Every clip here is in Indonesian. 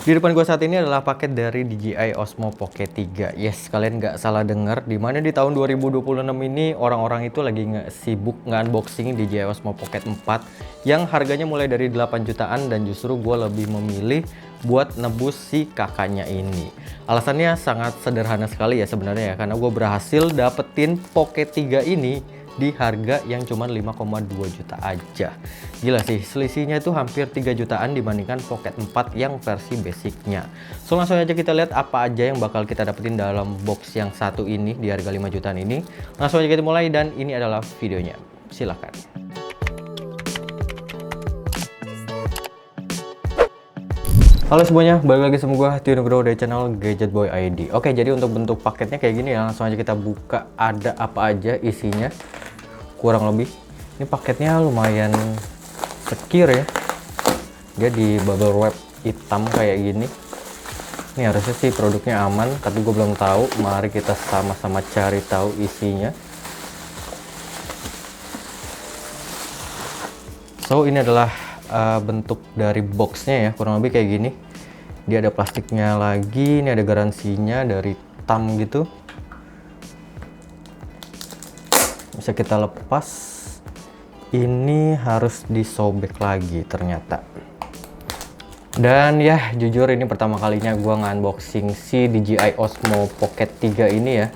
Di depan gue saat ini adalah paket dari DJI Osmo Pocket 3. Yes, kalian nggak salah dengar. Dimana di tahun 2026 ini orang-orang itu lagi sibuk nge-unboxing DJI Osmo Pocket 4 yang harganya mulai dari 8 jutaan, dan justru gue lebih memilih buat nebus si kakaknya ini. Alasannya sangat sederhana sekali ya sebenarnya ya, karena gue berhasil dapetin Pocket 3 ini di harga yang cuma 5,2 juta aja. Gila sih, selisihnya itu hampir 3 jutaan dibandingkan Pocket 4 yang versi basicnya. So langsung aja kita lihat apa aja yang bakal kita dapetin dalam box yang satu ini di harga 5 jutaan ini. Langsung aja kita mulai, dan ini adalah videonya. Silahkan. Halo semuanya, balik lagi sama gue Tio Nugroho dari channel Gadget Boy ID. Oke, jadi untuk bentuk paketnya kayak gini ya. Langsung aja kita buka, ada apa aja isinya. Kurang lebih ini paketnya lumayan secure ya, dia di bubble wrap hitam kayak gini. Ini harusnya sih produknya aman, tapi gue belum tahu. Mari kita sama-sama cari tahu isinya. So ini adalah bentuk dari boxnya ya, kurang lebih kayak gini. Dia ada plastiknya lagi, ini ada garansinya dari TAM gitu. Bisa kita lepas. Ini harus disobek lagi ternyata. Dan ya jujur ini pertama kalinya gue nge-unboxing si DJI Osmo Pocket 3 ini ya.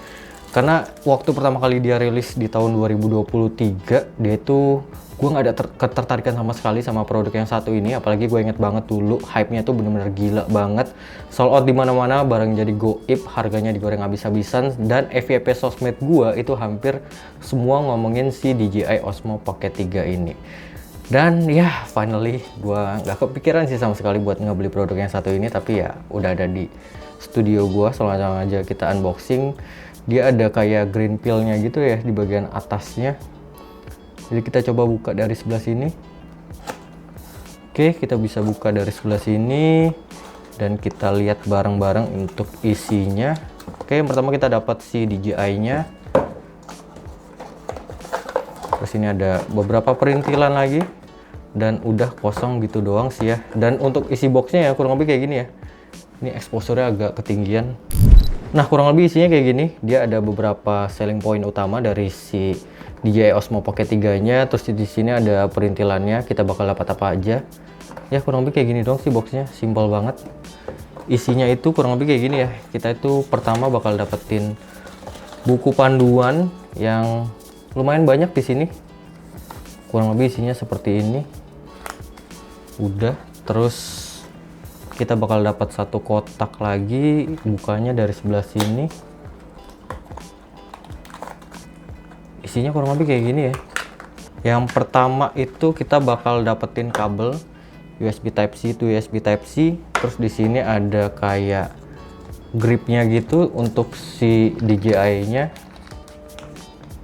Karena waktu pertama kali dia rilis di tahun 2023, dia itu gue nggak ada ketertarikan sama sekali sama produk yang satu ini. Apalagi gue inget banget dulu hype-nya tuh bener-bener gila banget, sold out di mana-mana, barang jadi goib, harganya digoreng habis-habisan, dan FYP sosmed gue itu hampir semua ngomongin si DJI Osmo Pocket 3 ini. Dan ya finally gue nggak kepikiran sih sama sekali buat ngebeli produk yang satu ini, tapi ya udah ada di studio gue. So langsung aja kita unboxing. Dia ada kayak green peel-nya gitu ya di bagian atasnya. Jadi kita coba buka dari sebelah sini. Oke, kita bisa buka dari sebelah sini dan kita lihat bareng-bareng untuk isinya. Oke, yang pertama kita dapat si DJI-nya. Terus ini ada beberapa perintilan lagi dan udah kosong gitu doang sih ya. Dan untuk isi boxnya ya kurang lebih kayak gini ya. Ini exposure-nya agak ketinggian. Nah, kurang lebih isinya kayak gini. Dia ada beberapa selling point utama dari si DJI Osmo Pocket 3-nya. Terus di sini ada perintilannya, kita bakal dapat apa aja. Ya, kurang lebih kayak gini dong sih boxnya, simpel banget. Isinya itu kurang lebih kayak gini ya. Kita itu pertama bakal dapetin buku panduan yang lumayan banyak di sini. Kurang lebih isinya seperti ini. Udah, terus kita bakal dapat satu kotak lagi, bukanya dari sebelah sini. Isinya kurang lebih kayak gini ya. Yang pertama itu kita bakal dapetin kabel USB Type-C to USB Type-C. Terus di sini ada kayak gripnya gitu untuk si DJI-nya.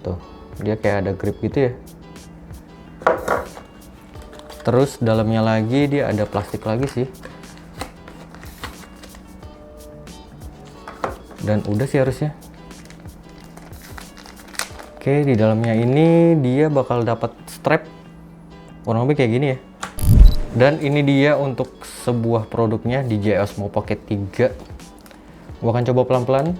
Tuh, dia kayak ada grip gitu ya. Terus dalamnya lagi dia ada plastik lagi sih. Dan udah sih harusnya. Oke, di dalamnya ini dia bakal dapat strap kurang lebih kayak gini ya. Dan ini dia untuk sebuah produknya DJI Osmo Pocket 3. Gua akan coba pelan-pelan.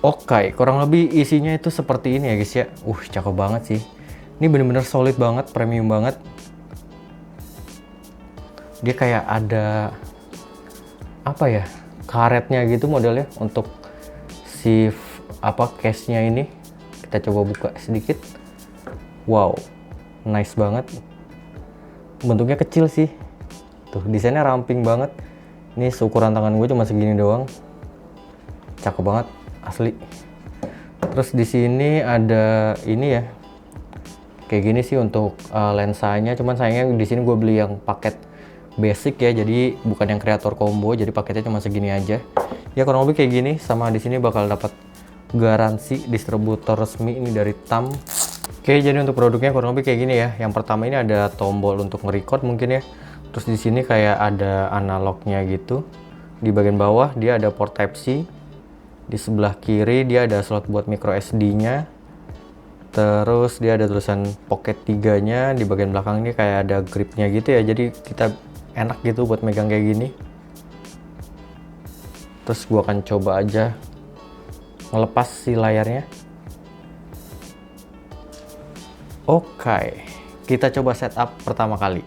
Oke, kurang lebih isinya itu seperti ini ya guys ya. Cakep banget sih. Ini bener-bener solid banget, premium banget. Dia kayak ada apa ya, karetnya gitu modelnya untuk si case-nya ini. Kita coba buka sedikit. Wow, nice banget. Bentuknya kecil sih. Tuh, desainnya ramping banget. Ini seukuran tangan gue cuma segini doang. Cakep banget, asli. Terus di sini ada ini ya. Kayak gini sih untuk lensanya, cuman sayangnya di sini gue beli yang paket basic ya, jadi bukan yang kreator combo, jadi paketnya cuma segini aja. Ya kurang lebih kayak gini, sama di sini bakal dapat garansi distributor resmi ini dari TAM. Oke, jadi untuk produknya kurang lebih kayak gini ya. Yang pertama ini ada tombol untuk nge-record mungkin ya. Terus di sini kayak ada analognya gitu. Di bagian bawah dia ada port Type-C. Di sebelah kiri dia ada slot buat micro SD-nya. Terus dia ada tulisan pocket 3-nya, di bagian belakang ini kayak ada gripnya gitu ya, jadi kita enak gitu buat megang kayak gini. Terus gua akan coba aja ngelepas si layarnya. Oke, kita coba setup pertama kali.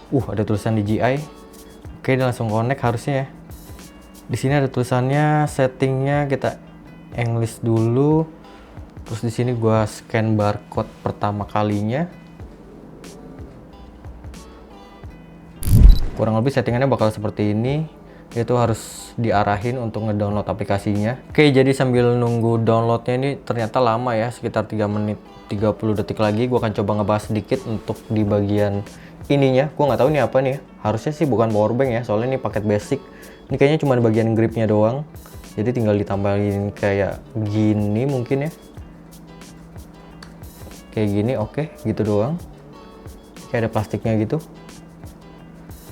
Ada tulisan DJI. Oke, dia langsung connect harusnya ya. Di sini ada tulisannya, settingnya kita English dulu. Terus di sini gua scan barcode pertama kalinya. Kurang lebih settingannya bakal seperti ini. Itu harus diarahin untuk ngedownload aplikasinya. Oke, jadi sambil nunggu downloadnya ini ternyata lama ya, sekitar 3 menit 30 detik lagi. Gua akan coba ngebahas sedikit untuk di bagian ininya. Gua nggak tahu ini apa nih ya. Harusnya sih bukan powerbank ya, soalnya ini paket basic. Ini kayaknya cuma bagian gripnya doang. Jadi tinggal ditambahin kayak gini mungkin ya. Kayak gini, oke, gitu doang. Kayak ada plastiknya gitu.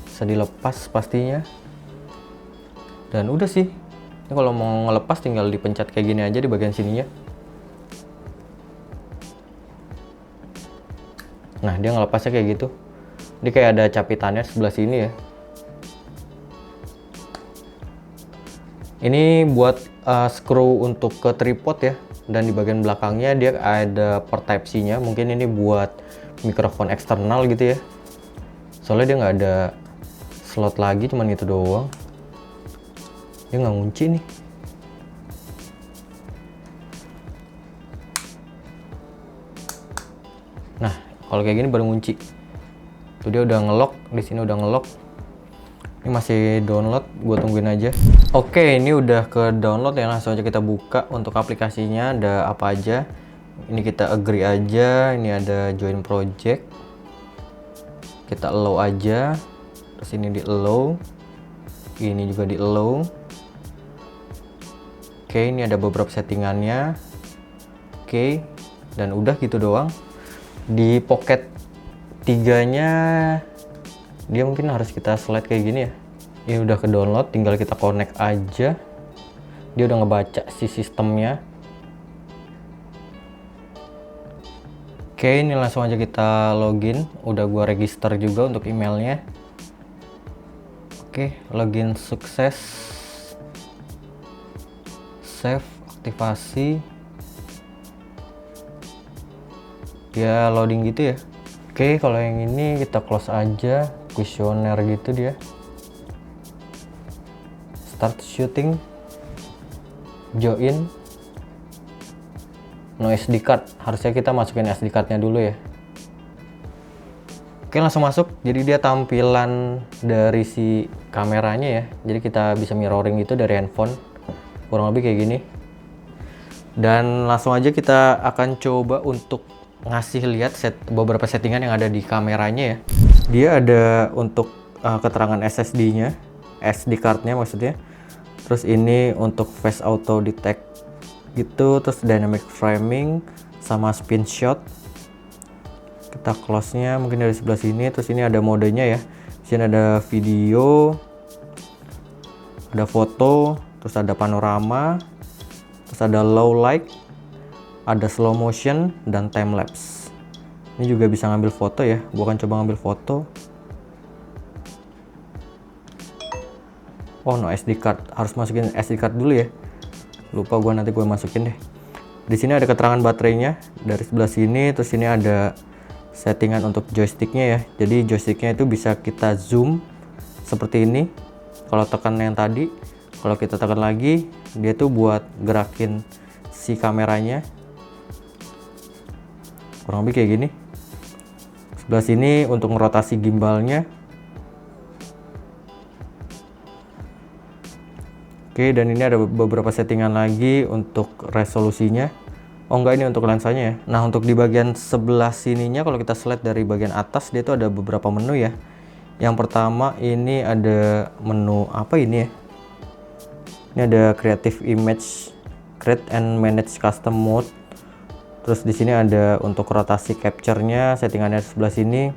Bisa dilepas pastinya. Dan udah sih. Ini kalau mau ngelepas tinggal dipencet kayak gini aja di bagian sininya. Nah, dia ngelepasnya kayak gitu. Ini kayak ada capitannya sebelah sini ya. Ini buat screw untuk ke tripod ya. Dan di bagian belakangnya dia ada port Type-C-nya. Mungkin ini buat mikrofon eksternal gitu ya. Soalnya dia nggak ada slot lagi, cuman itu doang. Dia nggak ngunci nih. Nah, kalau kayak gini baru ngunci. Tuh dia udah ngelock, di sini udah ngelock. Ini masih download, gue tungguin aja. Oke, ini udah ke download ya, langsung aja kita buka untuk aplikasinya. Ada apa aja? Ini kita agree aja. Ini ada join project. Kita allow aja. Terus ini di allow. Ini juga di allow. Oke, ini ada beberapa settingannya. Oke, dan udah gitu doang. Di pocket 3-nya dia mungkin harus kita slide kayak gini ya. Ini udah ke download, tinggal kita connect aja. Dia udah ngebaca si sistemnya. Oke, ini langsung aja kita login. Udah gua register juga untuk emailnya. Oke, login sukses. Save, aktivasi. Dia loading gitu ya. Oke, kalau yang ini kita close aja. Kuesioner gitu dia. Start shooting. Join. No SD card. Harusnya kita masukin SD cardnya dulu ya. Oke, langsung masuk. Jadi dia tampilan dari si kameranya ya. Jadi kita bisa mirroring itu dari handphone. Kurang lebih kayak gini. Dan langsung aja kita akan coba untuk ngasih lihat beberapa settingan yang ada di kameranya ya. Dia ada untuk keterangan SSD-nya, SD card-nya maksudnya. Terus ini untuk face auto detect gitu, terus dynamic framing sama spin shot. Kita close-nya mungkin dari sebelah sini. Terus ini ada modenya ya. Di sini ada video, ada foto, terus ada panorama, terus ada low light, ada slow motion dan time lapse. Ini juga bisa ngambil foto ya. Gua akan coba ngambil foto. Oh, no SD card. Harus masukin SD card dulu ya. Lupa gua, nanti gue masukin deh. Di sini ada keterangan baterainya dari sebelah sini. Terus ini ada settingan untuk joysticknya ya. Jadi joysticknya itu bisa kita zoom seperti ini. Kalau tekan yang tadi, kalau kita tekan lagi, dia tuh buat gerakin si kameranya. Kurang lebih kayak gini. Sebelah sini untuk ngerotasi gimbalnya. Oke, dan ini ada beberapa settingan lagi untuk resolusinya. Oh enggak, ini untuk lensanya ya. Nah, untuk di bagian sebelah sininya kalau kita slide dari bagian atas, dia tuh ada beberapa menu ya. Yang pertama ini ada menu apa ini ya? Ini ada Creative Image, Create and Manage Custom Mode. Terus di sini ada untuk rotasi capture-nya, settingannya sebelah sini.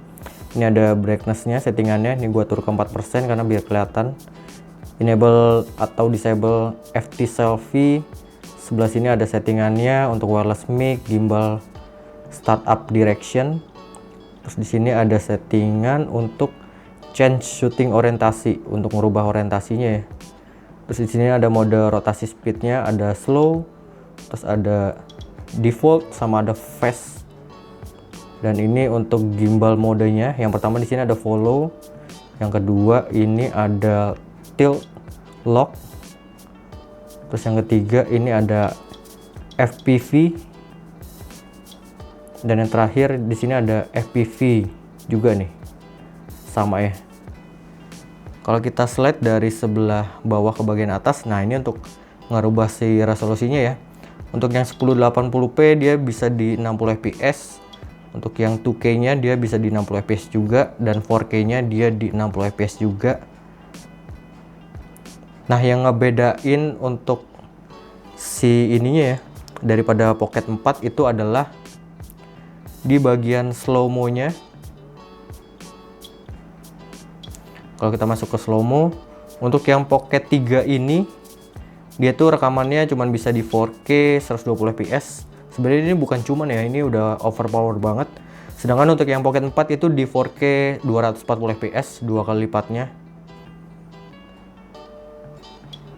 Ini ada brightness-nya, settingannya. Ini gua turun ke 4% karena biar kelihatan. Enable atau disable FT selfie Sebelah sini ada settingannya untuk wireless mic, gimbal, startup direction. Terus di sini ada settingan untuk change shooting orientasi, untuk merubah orientasinya ya. Terus di sini ada mode rotasi speednya, ada slow, terus ada default sama ada fast. Dan ini untuk gimbal modenya. Yang pertama di sini ada follow, yang kedua ini ada tilt lock, terus yang ketiga ini ada FPV, dan yang terakhir di sini ada FPV juga nih, sama ya. Kalau kita slide dari sebelah bawah ke bagian atas, nah ini untuk ngerubah si resolusinya ya. Untuk yang 1080p dia bisa di 60 fps, untuk yang 2K nya dia bisa di 60 fps juga, dan 4K nya dia di 60 fps juga. Nah yang ngebedain untuk si ininya ya daripada Pocket 4 itu adalah di bagian slow mo nya. Kalau kita masuk ke slow mo, untuk yang Pocket 3 ini dia tuh rekamannya cuman bisa di 4K 120 fps. Sebenarnya ini bukan cuman ya, ini udah overpower banget. Sedangkan untuk yang Pocket 4 itu di 4K 240 fps, dua kali lipatnya.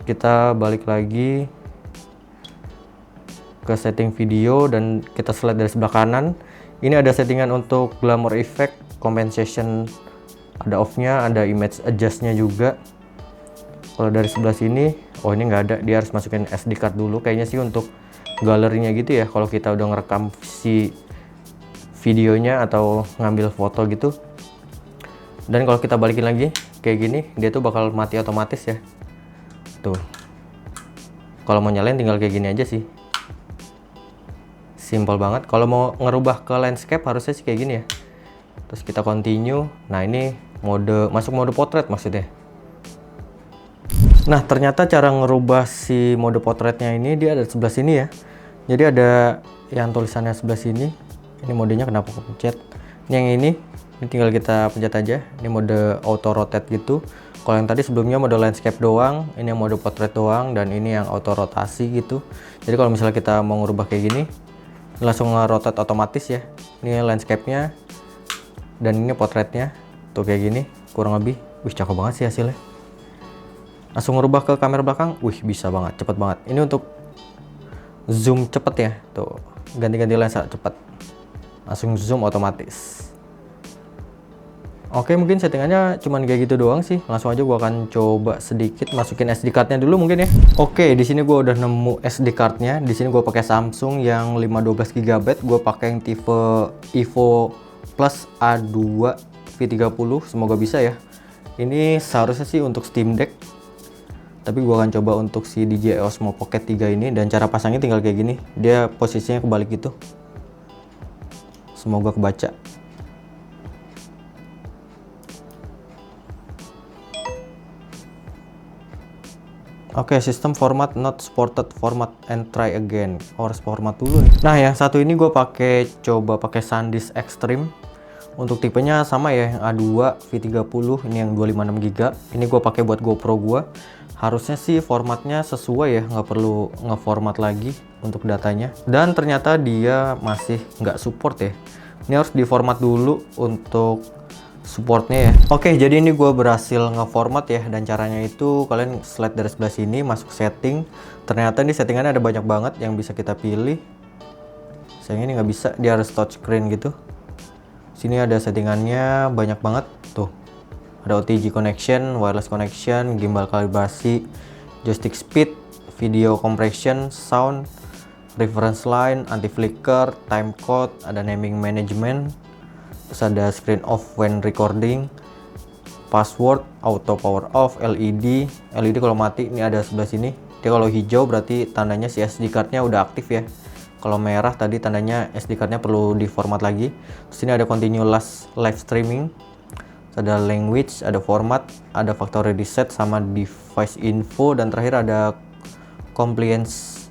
Kita balik lagi ke setting video dan kita slide dari sebelah kanan. Ini ada settingan untuk glamour effect, compensation, ada off-nya, ada image adjust-nya juga. Kalau dari sebelah sini, oh ini nggak ada, dia harus masukin SD card dulu kayaknya sih untuk galerinya gitu ya, kalau kita udah ngerekam si videonya atau ngambil foto gitu. Dan kalau kita balikin lagi kayak gini, dia tuh bakal mati otomatis ya. Tuh, kalau mau nyalain tinggal kayak gini aja sih, simple banget. Kalau mau ngerubah ke landscape harusnya sih kayak gini ya. Terus kita continue. Nah ini mode, masuk mode portrait maksudnya. Nah ternyata cara ngerubah si mode portraitnya ini dia ada di sebelah sini ya. Jadi ada yang tulisannya sebelah sini. Ini modenya kenapa aku pencet. Ini tinggal kita pencet aja. Ini mode auto rotate gitu. Kalau yang tadi sebelumnya mode landscape doang, ini yang mode portrait doang, dan ini yang auto rotasi gitu. Jadi kalau misalnya kita mau ngerubah kayak gini, langsung nge-rotate otomatis ya. Ini landscape-nya dan ini portraitnya. Tuh kayak gini kurang lebih. Wih cakep banget sih hasilnya. Langsung ngerubah ke kamera belakang, wih bisa banget, cepet banget. Ini untuk zoom cepet ya, tuh ganti-ganti lensa cepet, langsung zoom otomatis. Oke, mungkin settingannya cuman kayak gitu doang sih. Langsung aja gua akan coba sedikit masukin SD cardnya dulu mungkin ya. Oke, di sini gua udah nemu SD cardnya. Di sini gua pakai Samsung yang 512 GB. Gua pakai yang tipe Evo Plus A2 V30. Semoga bisa ya. Ini seharusnya sih untuk Steam Deck. Tapi gua akan coba untuk si DJI Osmo Pocket 3 ini, dan cara pasangnya tinggal kayak gini. Dia posisinya kebalik gitu. Semoga kebaca. Oke, sistem format not supported, format and try again. Harus format dulu nih. Nah, yang satu ini gue coba pakai SanDisk Extreme. Untuk tipenya sama ya, yang A2 V30, ini yang 256 GB. Ini gue pakai buat GoPro gue. Harusnya sih formatnya sesuai ya, nggak perlu ngeformat lagi untuk datanya. Dan ternyata dia masih nggak support ya. Ini harus diformat dulu untuk supportnya ya. Oke, jadi ini gue berhasil ngeformat ya, dan caranya itu kalian slide dari sebelah sini, masuk setting. Ternyata ini settingannya ada banyak banget yang bisa kita pilih. Sayangnya ini nggak bisa, dia harus touchscreen gitu. Sini ada settingannya banyak banget tuh. Ada OTG connection, wireless connection, gimbal kalibrasi, joystick speed, video compression, sound, reference line, anti flicker, time code, ada naming management. Terus ada screen off when recording, password, auto power off, LED kalau mati ini ada sebelah sini. Dia kalau hijau berarti tandanya si SD cardnya udah aktif ya. Kalau merah tadi tandanya SD cardnya perlu diformat lagi. Terus ini ada continue last live streaming, ada language, ada format, ada factory reset sama device info, dan terakhir ada compliance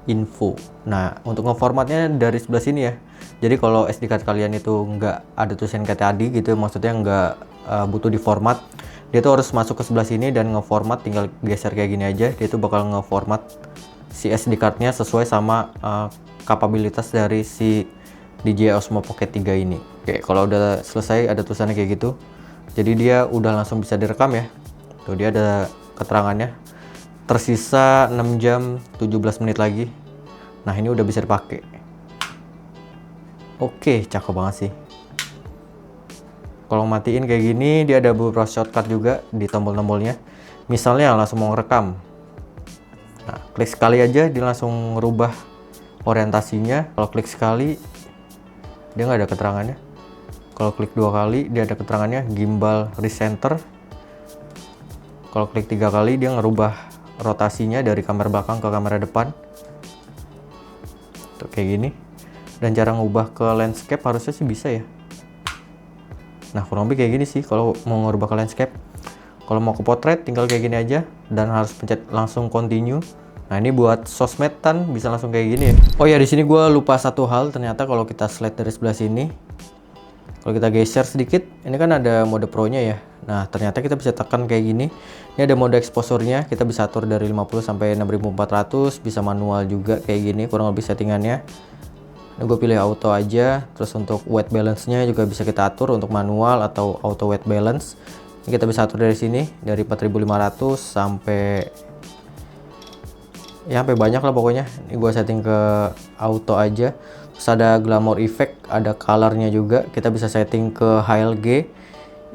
info. Nah untuk ngeformatnya dari sebelah sini ya. Jadi kalau SD card kalian itu nggak ada tulisan kayak tadi gitu, maksudnya nggak butuh diformat, dia tuh harus masuk ke sebelah sini dan ngeformat, tinggal geser kayak gini aja, dia tuh bakal ngeformat si SD cardnya sesuai sama kapabilitas dari si DJI Osmo Pocket 3 ini. Oke, kalau udah selesai ada tulisannya kayak gitu. Jadi dia udah langsung bisa direkam ya. Tuh dia ada keterangannya. Tersisa 6 jam 17 menit lagi. Nah, ini udah bisa dipakai. Oke, cakep banget sih. Kalau matiin kayak gini, dia ada beberapa shortcut juga di tombol-tombolnya. Misalnya langsung mau ngerekam. Nah, klik sekali aja dia langsung ngerubah orientasinya. Kalau klik sekali dia nggak ada keterangannya. Kalau klik 2 kali dia ada keterangannya gimbal recenter. Kalau klik 3 kali dia ngerubah rotasinya dari kamera belakang ke kamera depan. Tuh kayak gini. Dan cara ngubah ke landscape harusnya sih bisa ya. Nah, kurang lebih kayak gini sih kalau mau ngerubah ke landscape. Kalau mau ke potret tinggal kayak gini aja dan harus pencet langsung continue. Nah, ini buat sosmedan bisa langsung kayak gini ya. Oh ya, di sini gue lupa satu hal, ternyata kalau kita slide dari sebelah sini, kalau kita geser sedikit, ini kan ada mode pro-nya ya. Nah, ternyata kita bisa tekan kayak gini. Ini ada mode exposure-nya, kita bisa atur dari 50 sampai 6400, bisa manual juga kayak gini, kurang lebih settingannya. Ini gue pilih auto aja. Terus untuk white balance-nya juga bisa kita atur untuk manual atau auto white balance. Ini kita bisa atur dari sini, dari 4500 sampai ya sampai banyak lah pokoknya. Ini gue setting ke auto aja. Terus ada glamour effect, ada colornya juga, kita bisa setting ke HLG.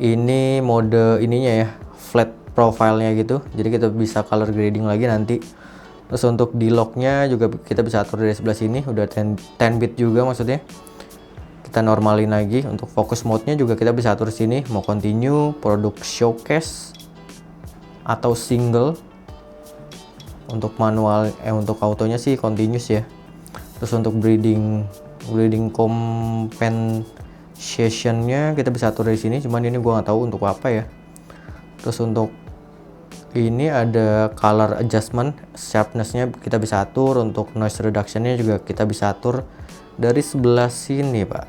Ini mode ininya ya, flat profile-nya gitu, jadi kita bisa color grading lagi nanti. Terus untuk di lock-nya juga kita bisa atur dari sebelah sini, udah 10 bit juga maksudnya. Kita normalin lagi. Untuk focus mode-nya juga kita bisa atur sini, mau continue, product showcase atau single. Untuk manual untuk autonya sih continuous ya. Terus untuk breeding compensation-nya kita bisa atur dari sini, cuman ini gua nggak tahu untuk apa ya. Terus untuk ini ada color adjustment, sharpness-nya kita bisa atur, untuk noise reduction-nya juga kita bisa atur dari sebelah sini, Pak.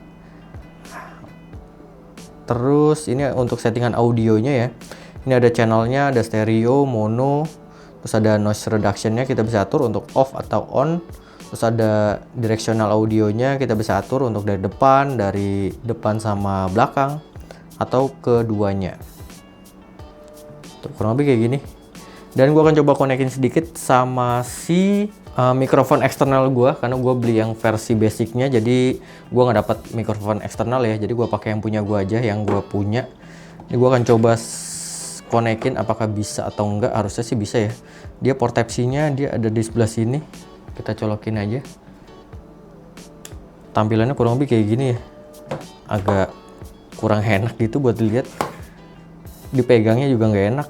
Terus ini untuk settingan audionya ya. Ini ada channelnya, ada stereo, mono. Terus ada noise reduction-nya kita bisa atur untuk off atau on. Terus ada directional audionya kita bisa atur untuk dari depan sama belakang atau keduanya. Tuh, kurang lebih kayak gini. Dan gua akan coba konekin sedikit sama si mikrofon eksternal gua, karena gua beli yang versi basicnya, jadi gua nggak dapat mikrofon eksternal ya. Jadi gua pakai yang punya gua aja, yang gua punya. Ini gua akan coba konekin apakah bisa atau enggak. Harusnya sih bisa ya. Dia port Type-C-nya dia ada di sebelah sini. Kita colokin aja. Tampilannya kurang lebih kayak gini ya. Agak kurang enak gitu buat dilihat. Dipegangnya juga nggak enak.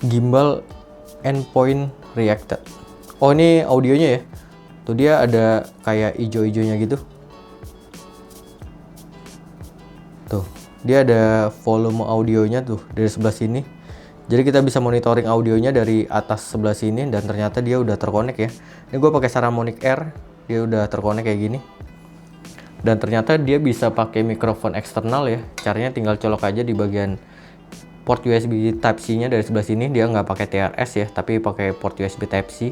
Gimbal endpoint reacted. Oh, ini audionya ya. Tuh dia ada kayak ijo-ijonya gitu. Tuh, dia ada volume audionya tuh dari sebelah sini. Jadi kita bisa monitoring audionya dari atas sebelah sini, dan ternyata dia udah terkonek ya. Ini gue pakai Saramonic Air, dia udah terkonek kayak gini. Dan ternyata dia bisa pakai mikrofon eksternal ya. Caranya tinggal colok aja di bagian port USB Type-C-nya dari sebelah sini. Dia nggak pakai TRS ya, tapi pakai port USB Type-C.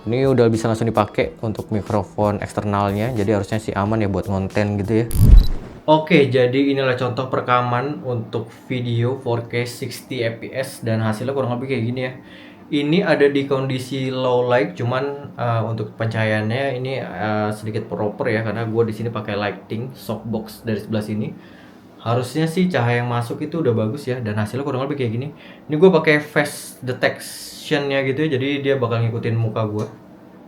Ini udah bisa langsung dipakai untuk mikrofon eksternalnya, jadi harusnya sih aman ya buat konten gitu ya. Oke, jadi inilah contoh perekaman untuk video 4K 60 fps dan hasilnya kurang lebih kayak gini ya. Ini ada di kondisi low light, cuman untuk pencahayaannya ini sedikit proper ya, karena gue di sini pakai lighting softbox dari sebelah sini. Harusnya sih cahaya yang masuk itu udah bagus ya, dan hasilnya kurang lebih kayak gini. Ini gue pakai face detection-nya gitu ya, jadi dia bakal ngikutin muka gue.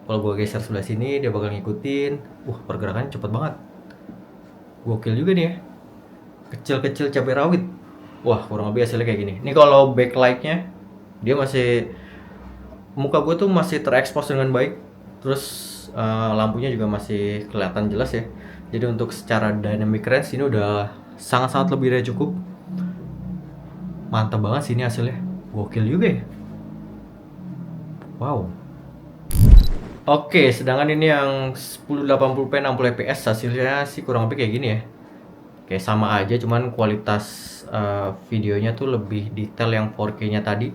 Kalau gue geser sebelah sini, dia bakal ngikutin. Pergerakannya cepet banget. Gokil juga nih ya. Kecil-kecil cabai rawit. Kurang lebih hasilnya kayak gini. Ini kalau backlight-nya, dia masih, muka gue tuh masih terekspos dengan baik. Terus lampunya juga masih kelihatan jelas ya. Jadi untuk secara dynamic range ini udah sangat-sangat lebih dari cukup. Mantap banget sih ini hasilnya. Gokil juga ya. Wow. Oke, sedangkan ini yang 1080p 60 fps hasilnya sih kurang lebih kayak gini ya. Kayak sama aja, cuman kualitas videonya tuh lebih detail yang 4K-nya tadi.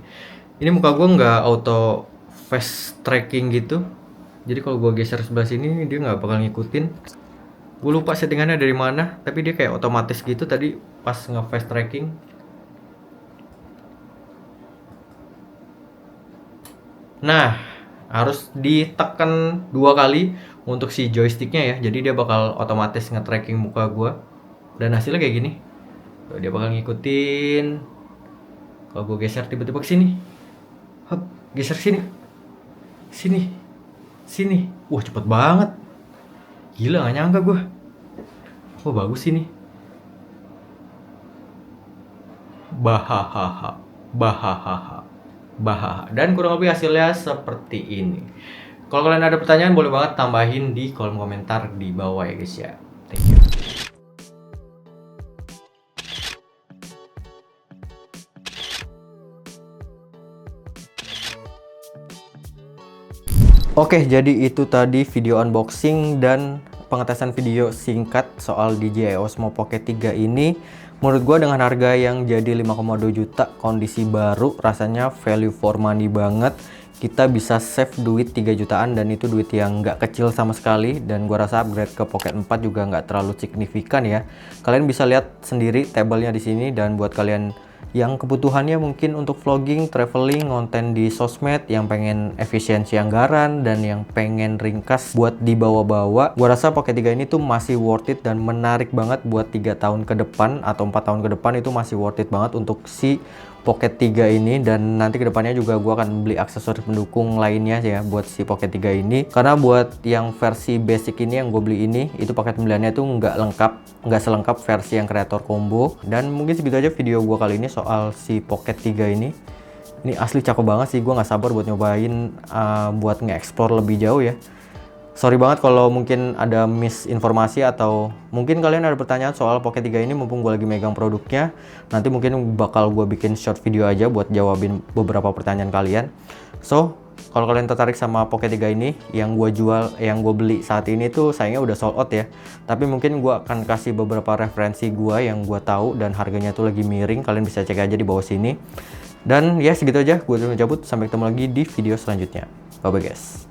Ini muka gue nggak auto fast tracking gitu. Jadi kalau gue geser sebelah sini dia nggak bakal ngikutin. Gue lupa settingannya dari mana, tapi dia kayak otomatis gitu tadi pas nge-fast tracking. Nah, harus ditekan 2 kali untuk si joysticknya ya. Jadi dia bakal otomatis nge-tracking muka gue. Dan hasilnya kayak gini. Tuh, dia bakal ngikutin. Kalau gue geser tiba-tiba ke sini. Hop, geser sini. Sini. Sini. Wah, cepet banget. Gila, gak nyangka gue. Wah, bagus ini. Bahahaha. Bahahaha. Bahaha. Dan kurang lebih hasilnya seperti ini. Kalau kalian ada pertanyaan boleh banget tambahin di kolom komentar di bawah ya guys ya. Thank you. Oke, jadi itu tadi video unboxing dan pengetesan video singkat soal DJI Osmo Pocket 3 ini. Menurut gue dengan harga yang jadi 5,2 juta, kondisi baru, rasanya value for money banget. Kita bisa save duit 3 jutaan dan itu duit yang nggak kecil sama sekali. Dan gue rasa upgrade ke Pocket 4 juga nggak terlalu signifikan ya. Kalian bisa lihat sendiri tabelnya di sini, dan buat kalian yang kebutuhannya mungkin untuk vlogging, traveling, konten di sosmed, yang pengen efisiensi anggaran, dan yang pengen ringkas buat dibawa-bawa, gua rasa Pocket 3 ini tuh masih worth it dan menarik banget buat 3 tahun ke depan atau 4 tahun ke depan. Itu masih worth it banget untuk si Pocket 3 ini. Dan nanti kedepannya juga gua akan beli aksesoris pendukung lainnya ya buat si Pocket 3 ini, karena buat yang versi basic ini yang gue beli ini, itu paket pembeliannya tuh nggak selengkap versi yang kreator combo. Dan mungkin segitu aja video gue kali ini soal si Pocket 3 ini. Ini asli cakep banget sih, gue nggak sabar buat nyobain, buat nge-explore lebih jauh ya. Sorry banget kalau mungkin ada misinformasi atau mungkin kalian ada pertanyaan soal Pocket 3 ini mumpung gue lagi megang produknya. Nanti mungkin bakal gue bikin short video aja buat jawabin beberapa pertanyaan kalian. So, kalau kalian tertarik sama Pocket 3 ini, yang gue jual, yang gue beli saat ini tuh sayangnya udah sold out ya. Tapi mungkin gue akan kasih beberapa referensi gue yang gue tahu dan harganya tuh lagi miring. Kalian bisa cek aja di bawah sini. Dan ya segitu aja, gue udah cabut. Sampai ketemu lagi di video selanjutnya. Bye bye guys.